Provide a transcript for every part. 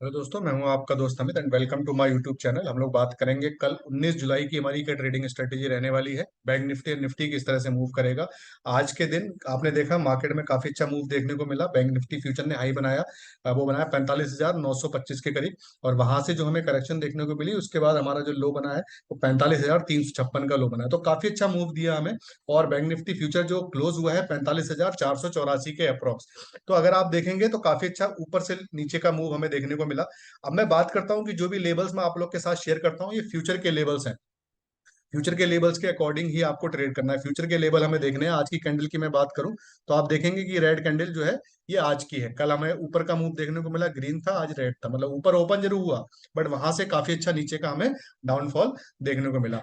Hello दोस्तों, मैं हूं आपका दोस्त Amit and welcome to my YouTube channel. हम लोग बात करेंगे कल 19 जुलाई की हमारी क्या ट्रेडिंग स्ट्रेटेजी रहने वाली है। बैंक निफ्टी और निफ्टी किस तरह से मूव करेगा। आज के दिन आपने देखा मार्केट में काफी अच्छा मूव देखने को मिला। बैंक निफ्टी फ्यूचर ने हाई बनाया, वो बनाया 45,925 के करीब, और वहां से जो हमें करेक्शन देखने को मिली उसके बाद हमारा जो लो बना है वो 45,356 का लो बना है। तो काफी अच्छा मूव दिया हमें। और बैंक निफ्टी फ्यूचर जो क्लोज हुआ है 45,484 के अप्रोक्स। तो अगर आप देखेंगे तो काफी अच्छा ऊपर से नीचे का मूव हमें देखने को मिला। अब मैं बात करता हूं कि जो भी लेबल्स मैं आप लोग के साथ शेयर करता हूं ये फ्यूचर के लेबल्स हैं। फ्यूचर के लेबल्स के अकॉर्डिंग ही आपको ट्रेड करना है। फ्यूचर के लेवल हमें देखने हैं। आज की कैंडल की मैं बात करूं तो आप देखेंगे कि रेड कैंडल जो है ये आज की है। कल हमें ऊपर का मूव देखने को मिला, ग्रीन था, आज रेड था, मतलब ऊपर ओपन जरूर हुआ बट वहां से काफी अच्छा नीचे का हमें डाउनफॉल देखने को मिला।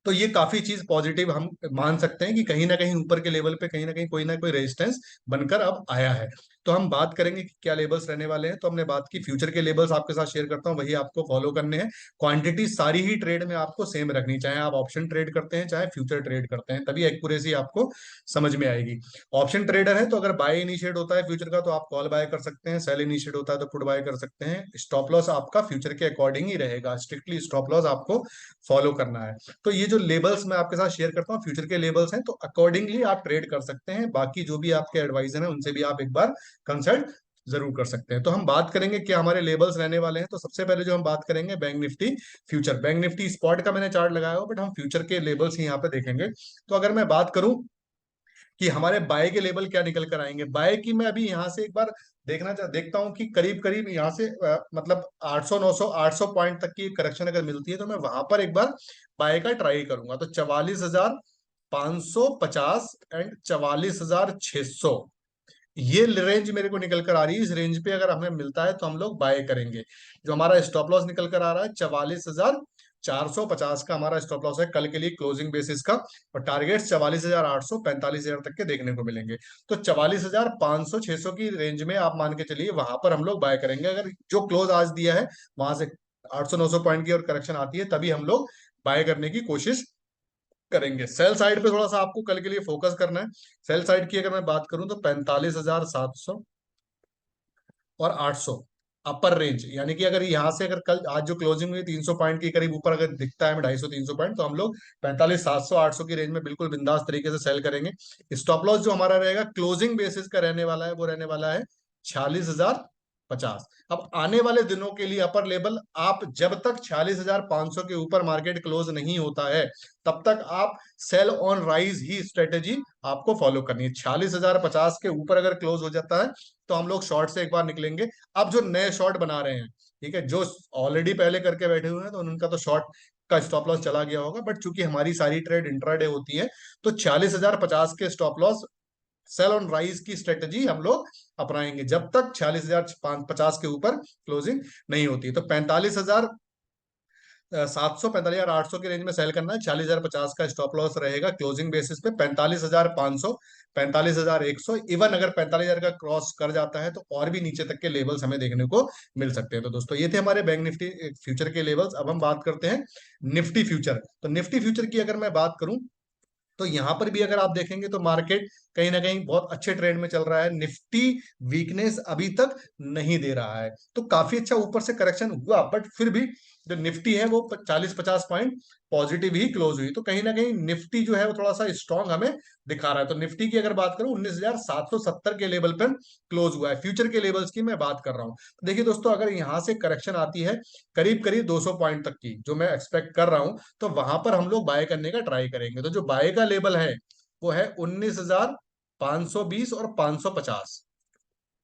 तो ये काफी चीज पॉजिटिव हम मान सकते हैं कि कहीं ना कहीं ऊपर के लेवल पे कहीं ना कोई रेजिस्टेंस बनकर अब आया है। तो हम बात करेंगे कि क्या लेवल्स रहने वाले हैं। तो हमने बात की फ्यूचर के लेवल्स आपके साथ शेयर करता हूं, वही आपको फॉलो करने हैं। क्वांटिटी सारी ही ट्रेड में आपको सेम रखनी, चाहे आप ऑप्शन ट्रेड करते हैं चाहे फ्यूचर ट्रेड करते हैं, तभी एक्यूरेसी आपको समझ में आएगी। ऑप्शन ट्रेडर है तो अगर बाय इनिशिएट होता है फ्यूचर का तो आप कॉल बाय कर सकते हैं, सेल इनिशिएट होता है तो पुट बाय कर सकते हैं। स्टॉप लॉस आपका फ्यूचर के अकॉर्डिंग ही रहेगा, स्ट्रिक्टली स्टॉप लॉस आपको फॉलो करना है। तो ये जो लेबल्स मैं आपके साथ शेयर करता हूँ फ्यूचर के लेबल्स हैं, तो अकॉर्डिंगली आप ट्रेड कर सकते हैं। बाकी जो भी आपके एडवाइजर हैं उनसे भी आप एक बार कंसल्ट जरूर कर सकते हैं। तो हम बात करेंगे क्या हमारे लेबल्स रहने वाले हैं। तो सबसे पहले जो हम बात करेंगे bank Nifty future. Bank Nifty spot का मैंने चार्ट लगाया हो बट हम फ्यूचर के लेबल्स ही यहाँ पे देखेंगे। तो अगर मैं बात करूं कि हमारे बाय के लेवल क्या निकल कर आएंगे, बाय की मैं अभी यहाँ से एक बार देखता हूँ कि करीब करीब यहाँ से मतलब 800 900 800 पॉइंट तक की करेक्शन अगर मिलती है तो मैं वहां पर एक बार बाय का ट्राई करूंगा। तो 44,550 एंड 44,600 ये रेंज मेरे को निकल कर आ रही है। इस रेंज पे अगर हमें मिलता है तो हम लोग बाय करेंगे। जो हमारा स्टॉप लॉस निकल कर आ रहा है 44,450 का हमारा स्टॉप लॉस है कल के लिए क्लोजिंग बेसिस का। और टारगेट्स 44,800 45,000 तक के देखने को मिलेंगे। तो 44,500 600 की रेंज में आप मान के चलिए वहां पर हम लोग बाय करेंगे। अगर जो क्लोज आज दिया है वहां से 800 900 पॉइंट की और करेक्शन आती है तभी हम लोग बाय करने की कोशिश करेंगे। सेल साइड पे थोड़ा सा आपको कल के लिए फोकस करना है। सेल साइड की अगर मैं बात करूं तो 45,700 और 800 अपर रेंज, यानी कि अगर यहाँ से अगर कल आज जो क्लोजिंग हुई 300 पॉइंट के करीब ऊपर अगर दिखता है 250 300 पॉइंट तो हम लोग 45,700 800 की रेंज में बिल्कुल बिंदास तरीके से सेल करेंगे। स्टॉप लॉस जो हमारा रहेगा क्लोजिंग बेसिस का रहने वाला है वो रहने वाला है 46,050। अब आने वाले दिनों के लिए अपर लेवल आप जब तक 46,500 के ऊपर मार्केट क्लोज नहीं होता है तब तक आप सेल ऑन राइज ही स्ट्रेटेजी आपको फॉलो करनी है। 46,050 के ऊपर अगर क्लोज हो जाता है तो हम लोग शॉर्ट से एक बार निकलेंगे। अब जो नए शॉर्ट बना रहे हैं, ठीक है, जो ऑलरेडी पहले करके बैठे हुए हैं तो उनका तो शॉर्ट का स्टॉप लॉस चला गया होगा, बट चूंकि हमारी सारी ट्रेड इंट्राडे होती है तो 46,050 के stop loss sell on rise की स्ट्रेटेजी हम लोग अपनाएंगे जब तक 46,050 के ऊपर क्लोजिंग नहीं होती। तो 45,700 45,800 की रेंज में सेल करना है। 46,050 का स्टॉप लॉस रहेगा क्लोजिंग बेसिस पे। 45,500 45,100 इवन अगर 45,000 का क्रॉस कर जाता है तो और भी नीचे तक के लेवल्स हमें देखने को मिल सकते हैं। तो दोस्तों ये थे हमारे बैंक निफ्टी फ्यूचर के लेवल्स। अब हम बात करते हैं निफ्टी फ्यूचर। तो निफ्टी फ्यूचर की अगर मैं बात करूं तो यहां पर भी अगर आप देखेंगे तो मार्केट कहीं ना कहीं बहुत अच्छे ट्रेंड में चल रहा है। निफ्टी वीकनेस अभी तक नहीं दे रहा है, तो काफी अच्छा ऊपर से करेक्शन हुआ बट फिर भी जो निफ्टी है वो 40-50 पॉइंट पॉजिटिव ही क्लोज हुई। तो कहीं ना कहीं निफ्टी जो है वो थोड़ा सा स्ट्रांग हमें दिखा रहा है। तो निफ्टी की अगर बात करूं 19,770 के लेवल पर क्लोज हुआ है। फ्यूचर के लेवल्स की मैं बात कर रहा हूं। तो देखिए दोस्तों, अगर यहां से करेक्शन आती है करीब करीब 200 पॉइंट तक की जो मैं एक्सपेक्ट कर रहा हूं तो वहां पर हम लोग बाय करने का ट्राई करेंगे। तो जो बाय का लेवल है वो है 19,520 और 550।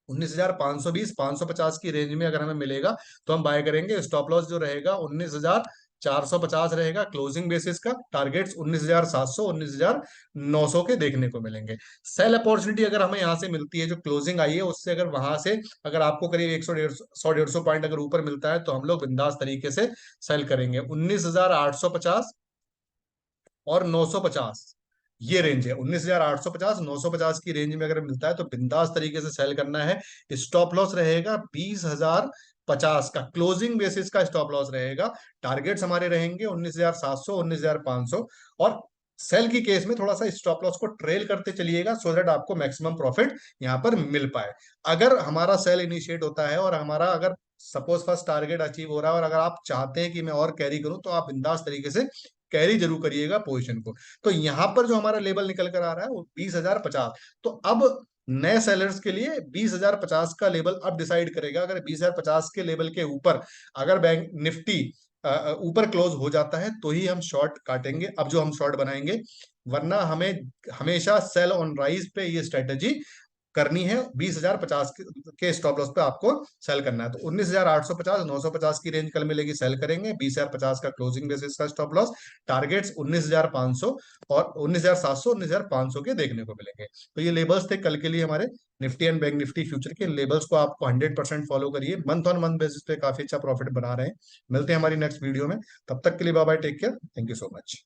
19,520 550 की रेंज में अगर हमें मिलेगा तो हम बाय करेंगे। स्टॉप लॉस जो रहेगा 19,450 रहेगा क्लोजिंग बेसिस का। टारगेट्स 19,700 19,900 के देखने को मिलेंगे। सेल अपॉर्चुनिटी अगर हमें यहाँ से मिलती है, जो क्लोजिंग आई है उससे अगर वहां से अगर आपको करीब 100 150 पॉइंट अगर ऊपर मिलता है तो हम लोग बिंदास तरीके से सेल करेंगे। 19,850 और 950 ये रेंज है। 19,850 950 की रेंज में अगर मिलता है तो बिंदास तरीके से सेल करना है। स्टॉप लॉस रहेगा 20,050 का, क्लोजिंग बेसिस का स्टॉप लॉस रहेगा। टारगेट्स हमारे रहेंगे 19,700 19,500 और सेल की केस में थोड़ा सा स्टॉप लॉस को ट्रेल करते चलिएगा, सो दैट आपको मैक्सिमम प्रॉफिट यहाँ पर मिल पाए। अगर हमारा सेल इनिशिएट होता है और हमारा अगर सपोज फर्स्ट टारगेट अचीव हो रहा है और अगर आप चाहते हैं कि मैं और कैरी करूं, तो आप बिंदास तरीके से कैरी जरूर करिएगा पोजीशन को। तो यहाँ पर जो हमारा लेवल निकल कर आ रहा है वो 20,050। तो अब नए सेलर्स के लिए 20,050 का लेवल अब डिसाइड करेगा। अगर 20,050 के लेवल के ऊपर अगर बैंक निफ्टी ऊपर क्लोज हो जाता है तो ही हम शॉर्ट काटेंगे, अब जो हम शॉर्ट बनाएंगे। वरना हमें हमेशा सेल ऑन राइज पे ये स्ट्रेटेजी करनी है। 20,050 के स्टॉप लॉस पे आपको सेल करना है। तो 19,850 950 की रेंज कल मिलेगी, सेल करेंगे। 20,050 का क्लोजिंग बेसिस का स्टॉप लॉस, टारगेट्स 19,500 और 19,700 19,500 के देखने को मिलेंगे। तो ये लेबल्स थे कल के लिए हमारे Nifty and bank Nifty future के। लेबल्स को आपको 100% फॉलो करिए, मंथ ऑन मंथ बेसिस पे काफी अच्छा प्रॉफिट बना रहे हैं। मिलते हैं हमारी नेक्स्ट वीडियो में, तब तक के लिए bye bye, take care, thank you so much.